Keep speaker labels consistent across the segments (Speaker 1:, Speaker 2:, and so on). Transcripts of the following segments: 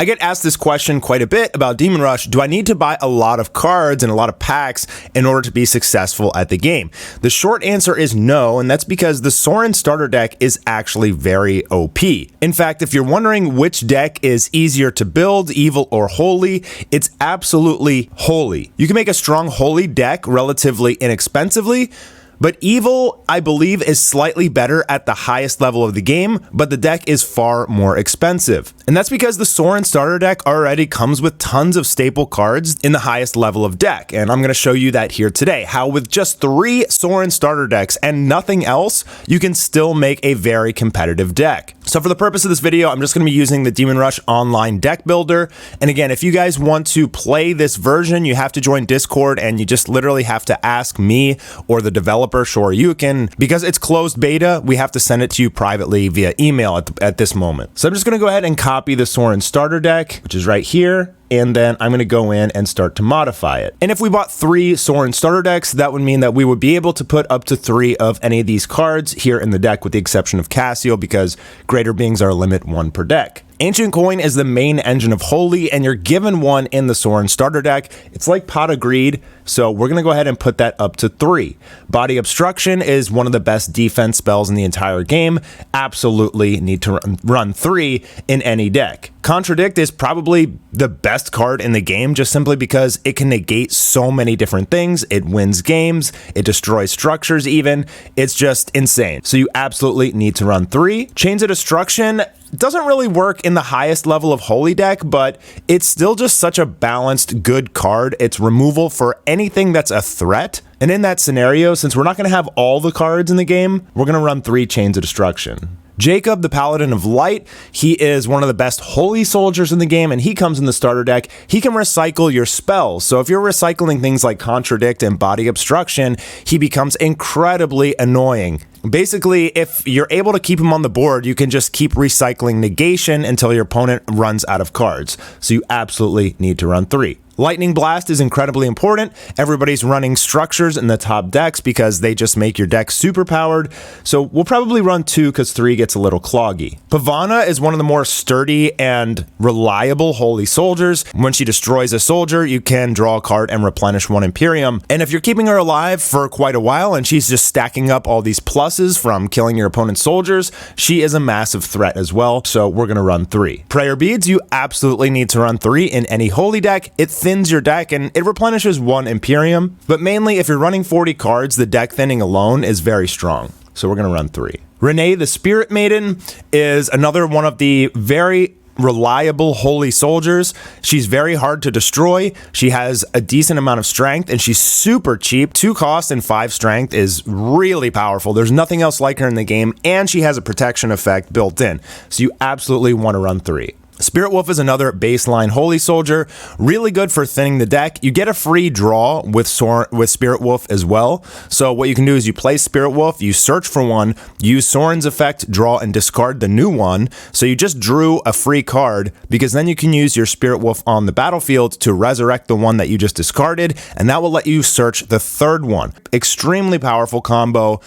Speaker 1: I get asked this question quite a bit about Demon Rush. Do I need to buy a lot of cards and a lot of packs in order to be successful at the game? The short answer is no, and that's because the Soren starter deck is actually very OP. In fact, if you're wondering which deck is easier to build, evil or holy, it's absolutely holy. You can make a strong holy deck relatively inexpensively, but evil, I believe, is slightly better at the highest level of the game, but the deck is far more expensive. And that's because the Soren starter deck already comes with tons of staple cards in the highest level of deck. And I'm going to show you that here today, how with just 3 Soren starter decks and nothing else, you can still make a very competitive deck. So for the purpose of this video, I'm just going to be using the Demon Rush online deck builder. And again, if you guys want to play this version, you have to join Discord and you just literally have to ask me or the developer, Shoryuken. Because it's closed beta, we have to send it to you privately via email at this moment. So I'm just going to go ahead and copy the Soren starter deck, which is right here. And then I'm going to go in and start to modify it. And if we bought 3 Soren starter decks, that would mean that we would be able to put up to 3 of any of these cards here in the deck, with the exception of Cassiel, because greater beings are a limit 1 per deck. Ancient Coin is the main engine of Holy, and you're given 1 in the Soren starter deck. It's like Pot of Greed, so we're going to go ahead and put that up to 3. Body Obstruction is one of the best defense spells in the entire game. Absolutely need to run 3 in any deck. Contradict is probably the best card in the game, just simply because it can negate so many different things. It wins games, it destroys structures even. It's just insane. So you absolutely need to run 3. Chains of Destruction doesn't really work in the highest level of Holy deck, but it's still just such a balanced, good card. It's removal for anything that's a threat. And in that scenario, since we're not going to have all the cards in the game, we're going to run 3 Chains of Destruction. Jacob, the Paladin of Light, he is one of the best holy soldiers in the game, and he comes in the starter deck. He can recycle your spells. So if you're recycling things like Contradict and Body Obstruction, he becomes incredibly annoying. Basically, if you're able to keep him on the board, you can just keep recycling Negation until your opponent runs out of cards. So you absolutely need to run 3. Lightning Blast is incredibly important. Everybody's running structures in the top decks because they just make your deck super powered. So we'll probably run 2 because 3 gets a little cloggy. Pavana is one of the more sturdy and reliable holy soldiers. When she destroys a soldier, you can draw a card and replenish 1 Imperium. And if you're keeping her alive for quite a while and she's just stacking up all these pluses from killing your opponent's soldiers, she is a massive threat as well. So we're going to run 3. Prayer Beads, you absolutely need to run 3 in any holy deck. It thins your deck and it replenishes 1 Imperium, but mainly if you're running 40 cards, the deck thinning alone is very strong. So we're going to run 3. Renee, the Spirit Maiden, is another one of the very reliable holy soldiers. She's very hard to destroy. She has a decent amount of strength and she's super cheap. 2 cost and 5 strength is really powerful. There's nothing else like her in the game, and she has a protection effect built in. So you absolutely want to run 3. Spirit Wolf is another baseline holy soldier, really good for thinning the deck. You get a free draw with Spirit Wolf as well. So what you can do is you play Spirit Wolf, you search for 1, use Soren's effect, draw and discard the new one. So you just drew a free card, because then you can use your Spirit Wolf on the battlefield to resurrect the one that you just discarded, and that will let you search the 3rd one. Extremely powerful combo.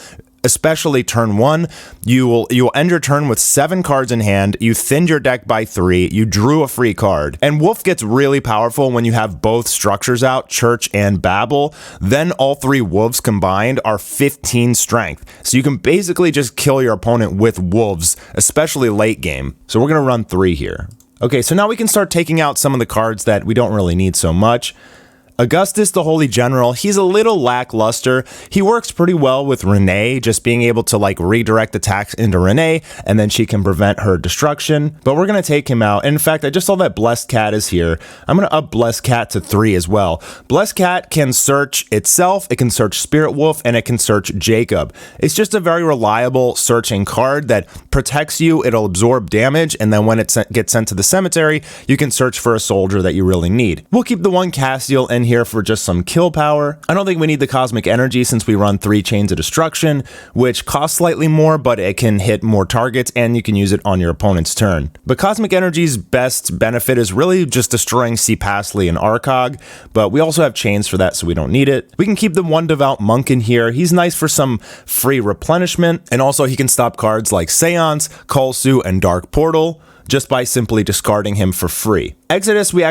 Speaker 1: Especially turn 1, you will end your turn with 7 cards in hand, you thinned your deck by 3, you drew a free card. And Wolf gets really powerful when you have both structures out, Church and Babel. Then all 3 wolves combined are 15 strength. So you can basically just kill your opponent with wolves, especially late game. So we're going to run 3 here. Okay, so now we can start taking out some of the cards that we don't really need so much. Augustus, the Holy General, he's a little lackluster. He works pretty well with Renee, just being able to like redirect attacks into Renee, and then she can prevent her destruction. But we're going to take him out. And in fact, I just saw that Blessed Cat is here. I'm going to up Blessed Cat to 3 as well. Blessed Cat can search itself, it can search Spirit Wolf, and it can search Jacob. It's just a very reliable searching card that protects you. It'll absorb damage, and then when it gets sent to the cemetery, you can search for a soldier that you really need. We'll keep the 1 Cassiel in here for just some kill power. I don't think we need the Cosmic Energy since we run 3 Chains of Destruction, which costs slightly more, but it can hit more targets and you can use it on your opponent's turn. But Cosmic Energy's best benefit is really just destroying C. Pasley and Arcog, but we also have chains for that, so we don't need it. We can keep the 1 Devout Monk in here. He's nice for some free replenishment, and also he can stop cards like Seance, Kolsu, and Dark Portal. just by simply discarding him for free. Exodus, we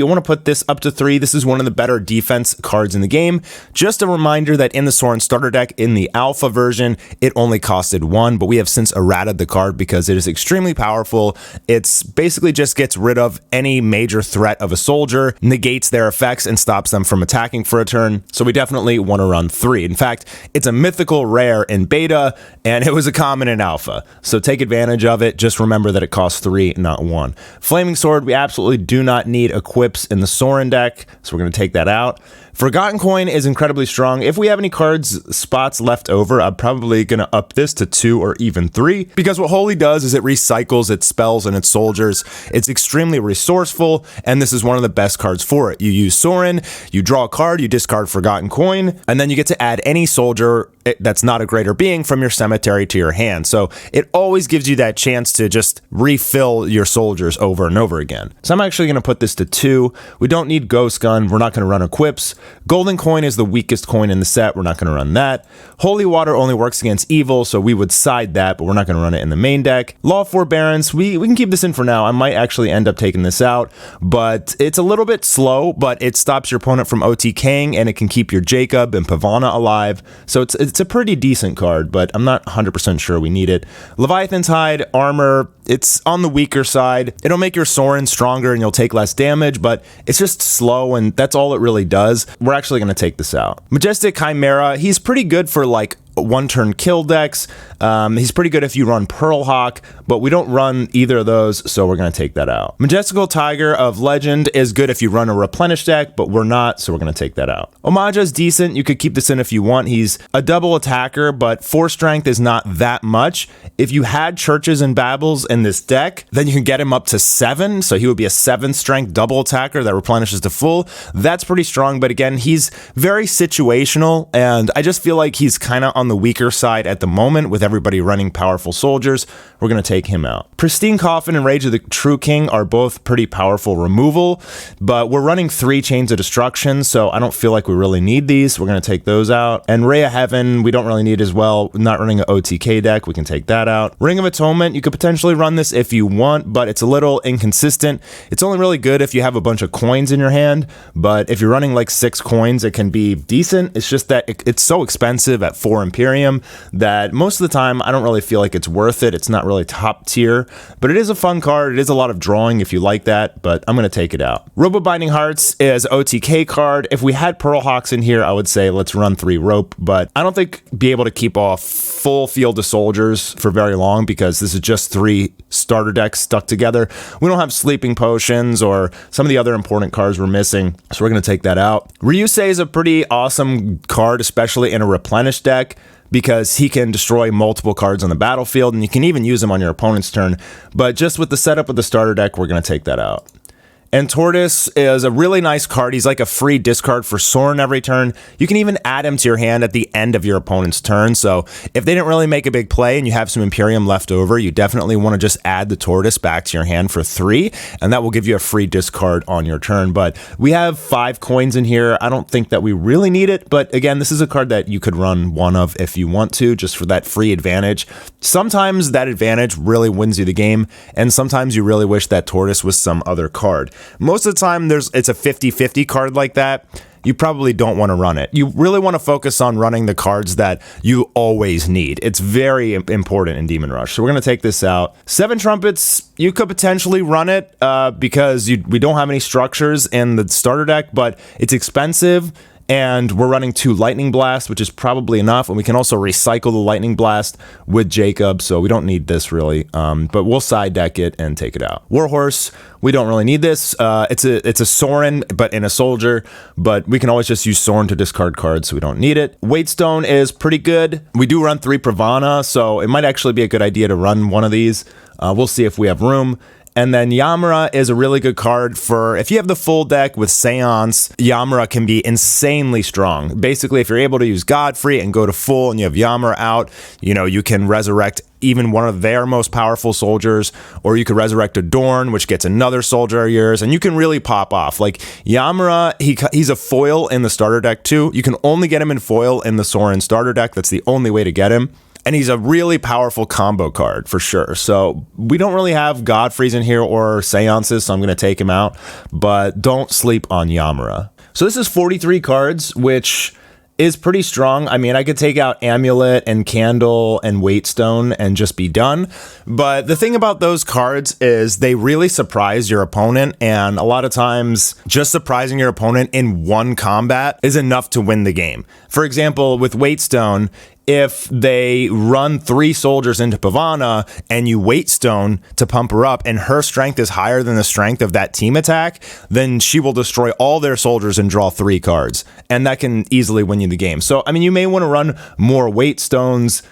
Speaker 1: want to put this up to 3. This is one of the better defense cards in the game. Just a reminder that in the Soren starter deck, in the alpha version, it only costed 1, but we have since errated the card because it is extremely powerful. It's basically just gets rid of any major threat of a soldier, negates their effects, and stops them from attacking for a turn. So we definitely want to run 3. In fact, it's a mythical rare in beta, and it was a common in alpha. So take advantage of it. Just remember that it costs 3, not 1. Flaming Sword, we absolutely do not need equips in the Soren deck, so we're going to take that out. Forgotten Coin is incredibly strong. If we have any cards spots left over, I'm probably going to up this to 2 or even 3, because what Holy does is it recycles its spells and its soldiers. It's extremely resourceful, and this is one of the best cards for it. You use Soren, you draw a card, you discard Forgotten Coin, and then you get to add any soldier that's not a greater being from your cemetery to your hand. So it always gives you that chance to just refill your soldiers over and over again. So I'm actually going to put this to 2. We don't need Ghost Gun. We're not going to run equips. Golden Coin is the weakest coin in the set. We're not going to run that. Holy Water only works against evil, so we would side that, but we're not going to run it in the main deck. Law of Forbearance, we can keep this in for now. I might actually end up taking this out, but it's a little bit slow, but it stops your opponent from OTKing, and it can keep your Jacob and Pavana alive. So it's a pretty decent card, but I'm not 100% sure we need it. Leviathan's Hide, armor, it's on the weaker side. It'll make your Soren stronger and you'll take less damage, but it's just slow, and that's all it really does. We're actually going to take this out. Majestic Chimera, he's pretty good for like one-turn kill decks. He's pretty good if you run Pearl Hawk, but we don't run either of those, so we're going to take that out. Majestical Tiger of Legend is good if you run a replenish deck, but we're not, so we're going to take that out. Omaja is decent. You could keep this in if you want. He's a double attacker, but 4 strength is not that much. If you had Churches and Babbles in this deck, then you can get him up to 7, so he would be a 7 strength double attacker that replenishes to full. That's pretty strong, but again, he's very situational, and I just feel like he's kind of on the weaker side at the moment with everybody running powerful soldiers. We're going to take him out. Pristine Coffin and Rage of the True King are both pretty powerful removal, but we're running 3 Chains of Destruction, so I don't feel like we really need these. We're going to take those out. And Ray of Heaven, we don't really need as well. Not running an OTK deck, we can take that out. Ring of Atonement, you could potentially run this if you want, but it's a little inconsistent. It's only really good if you have a bunch of coins in your hand, but if you're running like 6 coins, it can be decent. It's just that it's so expensive at 4 Imperium that most of the time I don't really feel like it's worth it. It's not really top tier, but it is a fun card. It is a lot of drawing if you like that, but I'm going to take it out. Rope of Binding Hearts is OTK card. If we had Pearl Hawks in here, I would say let's run 3 rope, but I don't think be able to keep off full field of soldiers for very long because this is just 3 starter decks stuck together. We don't have Sleeping Potions or some of the other important cards we're missing, so we're going to take that out. Ryusei is a pretty awesome card, especially in a replenish deck, because he can destroy multiple cards on the battlefield, and you can even use him on your opponent's turn. But just with the setup of the starter deck, we're going to take that out. And Tortoise is a really nice card. He's like a free discard for Soren every turn. You can even add him to your hand at the end of your opponent's turn. So if they didn't really make a big play and you have some Imperium left over, you definitely want to just add the Tortoise back to your hand for 3, and that will give you a free discard on your turn. But we have 5 coins in here. I don't think that we really need it, but again, this is a card that you could run 1 of if you want to, just for that free advantage. Sometimes that advantage really wins you the game, and sometimes you really wish that Tortoise was some other card. Most of the time, it's a 50-50 card like that. You probably don't want to run it. You really want to focus on running the cards that you always need. It's very important in Demon Rush. So we're going to take this out. 7 Trumpets, you could potentially run it because we don't have any structures in the starter deck, but it's expensive. And we're running 2 Lightning Blast, which is probably enough. And we can also recycle the Lightning Blast with Jacob, so we don't need this really. But we'll side deck it and take it out. Warhorse, we don't really need this. It's a Soren, but in a soldier. But we can always just use Soren to discard cards, so we don't need it. Waitstone is pretty good. We do run 3 Pravana, so it might actually be a good idea to run one of these. We'll see if we have room. And then Yamura is a really good card for if you have the full deck with Seance. Yamura can be insanely strong. Basically, if you're able to use Godfrey and go to full and you have Yamura out, you can resurrect even one of their most powerful soldiers, or you could resurrect Adorn, which gets another soldier of yours, and you can really pop off. Like Yamura, he's a foil in the starter deck too. You can only get him in foil in the Soren starter deck. That's the only way to get him. And he's a really powerful combo card for sure. So we don't really have Godfreys in here or Seances, so I'm going to take him out. But don't sleep on Yamura. So this is 43 cards, which is pretty strong. I mean, I could take out Amulet and Candle and Waitstone and just be done. But the thing about those cards is they really surprise your opponent. And a lot of times just surprising your opponent in one combat is enough to win the game. For example, with Waitstone, if they run 3 soldiers into Pavana and you Waitstone to pump her up and her strength is higher than the strength of that team attack, then she will destroy all their soldiers and draw 3 cards. And that can easily win you the game. So, I mean, you may want to run more Waitstones.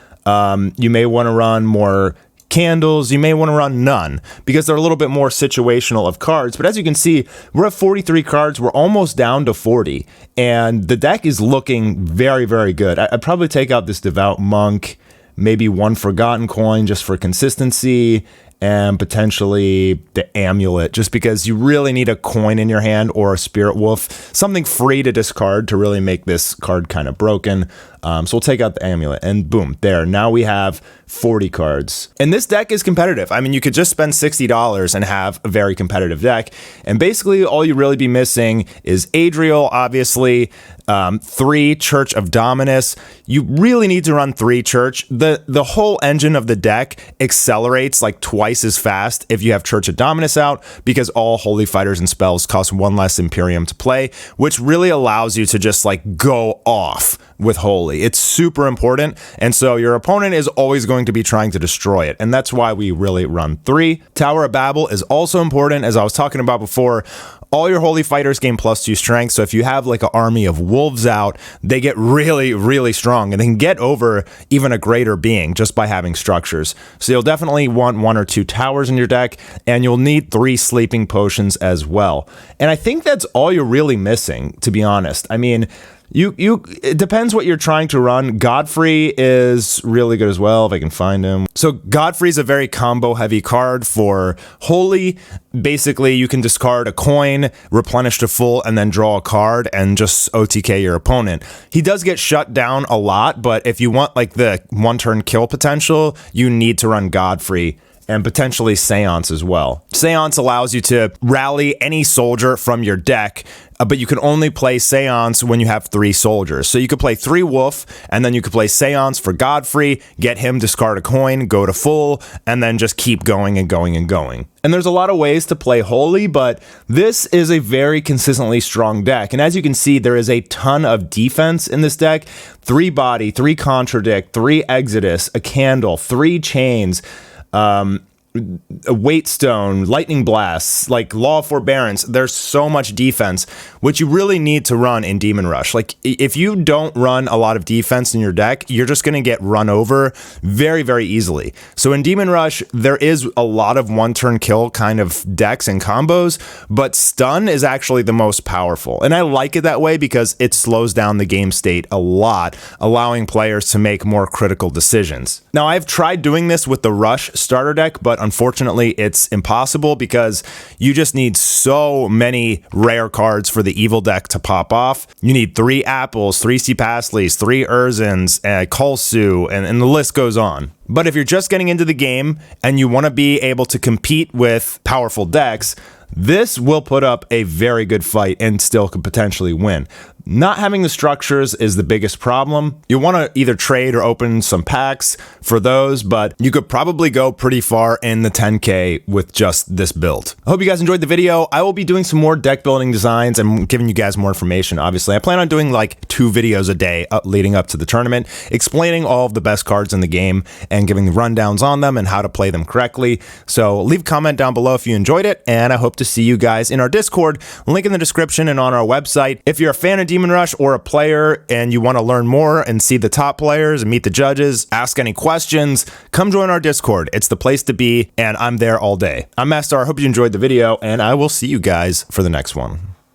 Speaker 1: You may want to run more Candles. You may want to run none because they're a little bit more situational of cards. But as you can see, we're at 43 cards. We're almost down to 40. And the deck is looking very, very good. I'd probably take out this Devout Monk, maybe 1 Forgotten Coin just for consistency, and potentially the Amulet, just because you really need a coin in your hand or a Spirit Wolf, something free to discard to really make this card kind of broken. So we'll take out the Amulet, and boom, there. Now we have 40 cards. And this deck is competitive. I mean, you could just spend $60 and have a very competitive deck. And basically, all you really be missing is Adriel, obviously, 3 Church of Dominus. You really need to run 3 Church. The whole engine of the deck accelerates like twice as fast if you have Church of Dominus out, because all Holy Fighters and spells cost 1 less Imperium to play, which really allows you to just like go off with Holy. It's super important, and so your opponent is always going to be trying to destroy it, and that's why we really run 3. Tower of Babel is also important, as I was talking about before. All your Holy Fighters gain +2 strength, so if you have like an army of wolves out, they get really, really strong, and they can get over even a greater being just by having structures. So you'll definitely want 1 or 2 towers in your deck, and you'll need 3 sleeping potions as well. And I think that's all you're really missing, to be honest. I mean, it depends what you're trying to run. Godfrey is really good as well, if I can find him. So Godfrey's a very combo heavy card for Holy. Basically, you can discard a coin, replenish to full, and then draw a card and just OTK your opponent. He does get shut down a lot, but if you want like the 1-turn kill potential, you need to run Godfrey. And potentially Seance as well. Seance allows you to rally any soldier from your deck, but you can only play Seance when you have 3 soldiers. So you could play 3 Wolf, and then you could play Seance for Godfrey, get him, discard a coin, go to full, and then just keep going and going and going. And there's a lot of ways to play Holy, but this is a very consistently strong deck. And as you can see, there is a ton of defense in this deck. 3 Body, 3 Contradict, 3 Exodus, a Candle, 3 Chains, a Waitstone, Lightning Blasts, like Law of Forbearance. There's so much defense, which you really need to run in Demon Rush. Like, if you don't run a lot of defense in your deck, you're just going to get run over very, very easily. So in Demon Rush, there is a lot of 1-turn kill kind of decks and combos, but Stun is actually the most powerful. And I like it that way because it slows down the game state a lot, allowing players to make more critical decisions. Now, I've tried doing this with the Rush starter deck, but unfortunately it's impossible because you just need so many rare cards for the evil deck to pop off. You need 3 Apples, 3 Cipasleys, 3 Urzins, Kulsu, and the list goes on. But if you're just getting into the game and you want to be able to compete with powerful decks, this will put up a very good fight and still could potentially win. Not having the structures is the biggest problem. You want to either trade or open some packs for those, but you could probably go pretty far in the 10K with just this build. I hope you guys enjoyed the video. I will be doing some more deck building designs and giving you guys more information. Obviously, I plan on doing like 2 videos a day leading up to the tournament, explaining all of the best cards in the game and giving the rundowns on them and how to play them correctly. So leave a comment down below if you enjoyed it, and I hope to see you guys in our Discord, link in the description and on our website. If you're a fan of Demon Rush or a player and you want to learn more and see the top players and meet the judges, ask any questions, come join our Discord. It's the place to be, and I'm there all day. I'm Mastar. I hope you enjoyed the video, and I will see you guys for the next one.